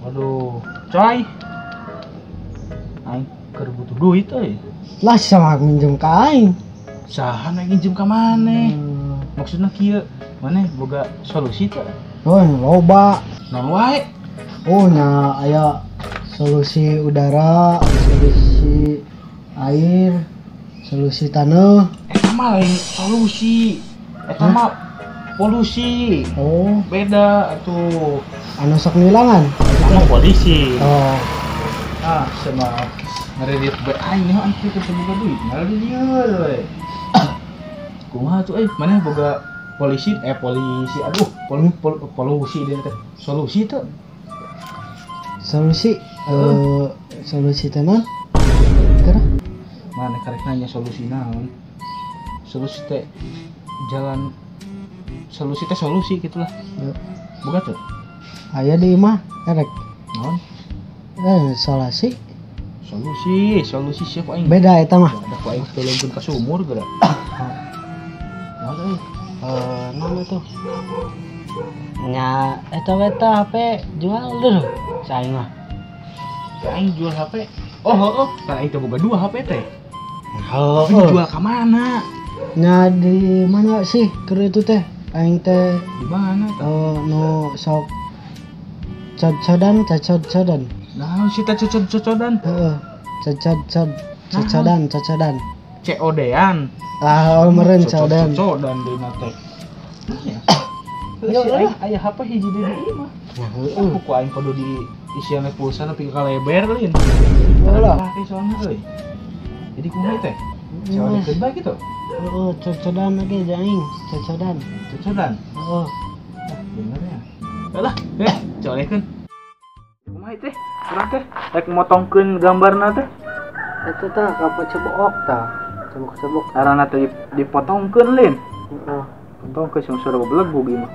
Waduh, coy. Aing keur butuh duit euy. Lah sama minjem ka aing. Saha aing nginjem ka maneh? Maksudna kieu, maneh boga solusi teu? Oh, loba. Naon wae? Oh, nya aya solusi udara, solusi air, solusi tanah. Eta mah lain solusi. Eta mah polusi. Oh, Beda atuh. anu sok nilangan. Eta mah polisi. Oh, Ah, sama ngeredit bae aing nya anjir teu boga duit. Ngalih dia we. Kumaha tuh maneh boga polisi aduh, polusi dia teh. Solusi teu? solusi solusi tanah. Kira Mana karek nanya solusi naon? Solusi teh jalan solusi teh solusi gitulah. Boga tuh. aya di imah erek. Naon? Solusi Solusi siapa aing? beda eta mah. Ada ku aing teuleungkeun ka sumur geura. Naon euy? Naon itu? Nya eta HP jual dulu. Cai mah. Aing jual HP. Oh, heuh. Kan aing teh boga 2 HP teh. Oh, Aing jual ka mana? nya di mana sih keur itu teh? Aing teh Di mana teh? nu sok cocod-codan. Nah, si teh cocod-cocodan. Heeh. Cocodan. COD-an. Ah, meureun codan. Cocodan deuna teh. Ya, aya HP hiji di ieu mah. Nah, heeh. Ku aing kudu di isian pulsa nepi ka leber lin. Ulah. Pake soalna euy. Jadi kumaha teh? COD-keun bae gitu. Heeh, cocodan lagi aing, cocodan. Cocodan. Heeh. Bener ya. Alah, corekeun. Kumaha teh? Urang teh rek motongkeun gambarna teh. Eta tah kapacebok tah. Cebok-cebok. Arana teh dipotongkeun lin. Heeh. Potongkeun sing suara belegug ieu mah.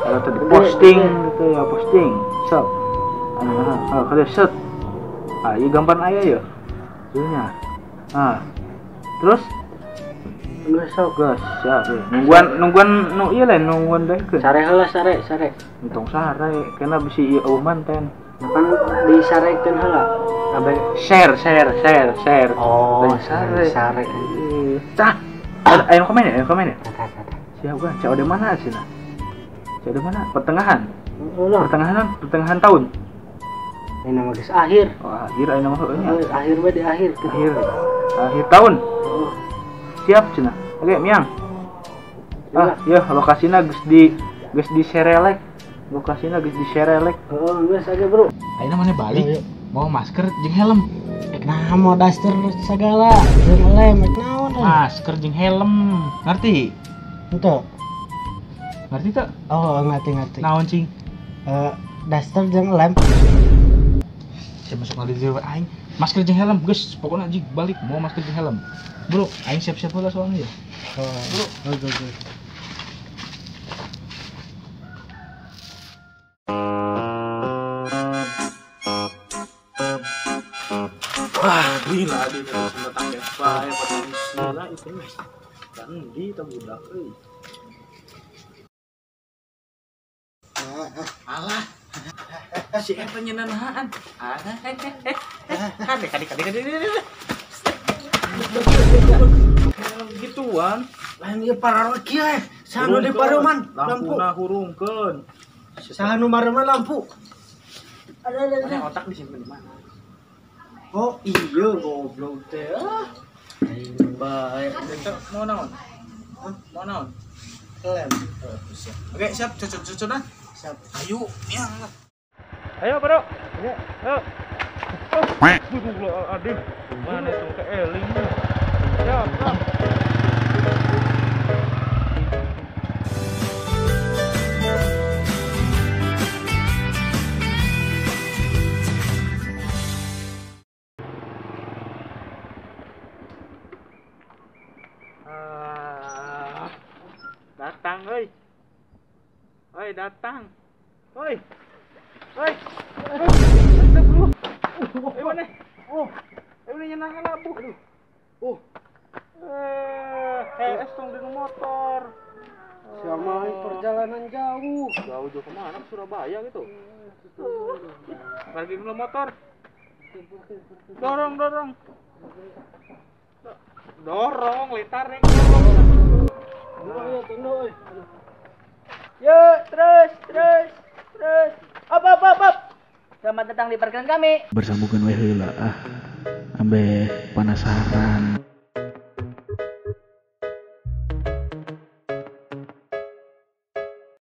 Ada teh diposting gitu ya, posting. Sok. Kada set. Ah, ieu gambar aya ya. Ieu nya. Ah. Terus Geus sok. gas ya. Nungguan nu ieu lain nungguan dengkeun. Sare heula sare. Untung sare kena bisi ieu euman teh. Kan disarekeun heula. Abe share. Oh, sare. sare. Tah. Ayo komen ya. Tata. Siap gua. COD mana cenah? COD mana? Pertengahan. Ulah. Pertengahan tahun. Ini mah geus akhir. Oh, akhir aya nama heunya. Akhir bae di akhir. Akhir tahun. Siap cenah. Oke, miang. Ah, ya lokasina geus di serelek. Lokasina geus di serelek. Heeh, geus aja, Bro. Ayeuna mana balik? Mau masker jeung helm. Nah, mau daster segala, jeung lem, naon? Masker jeung helm. Ngerti? Henteu. Ngerti teu? Oh, ngerti. Naon cing? Daster jeung lem. Saya masuk ngali di aing. Masker jeung helm, geus. Pokona jig balik mau masker jeung helm. Bro, aing siap-siap heula soalnya ya. Bro, oke. Wah, gila di datang bae pada bismillah itu mah. Kan di teu budak euy. Alah. Si eta nyeunaan. Kade. Gituan. Lain ieu pararoh kieu sanu di pareuman lampu. Lampuna hurungkeun. Sanu mareuman lampu. Ada otak disimpen di mana? Oh, iya goblok teh. Aing bae. Mau naon? Mau naon? Lem. Oke, siap. Cocodan. Siap. Ayo, miang. Ayo, Bro. Ayo. Aduh, mana tuh ke eling? Siap. Datang, oi. Oi, datang. Oi. Astagfirullah. Mana? Ini nyenahan lampu. Aduh. PS tong di motor. Sama perjalanan jauh. Jauh kemana? Ke Surabaya gitu. Lagi dulu motor. Dorong. Dorong, litar nih. Yuk, terus. Up. Selamat datang di parkiran kami. Bersambungkan we heula ambe penasaran.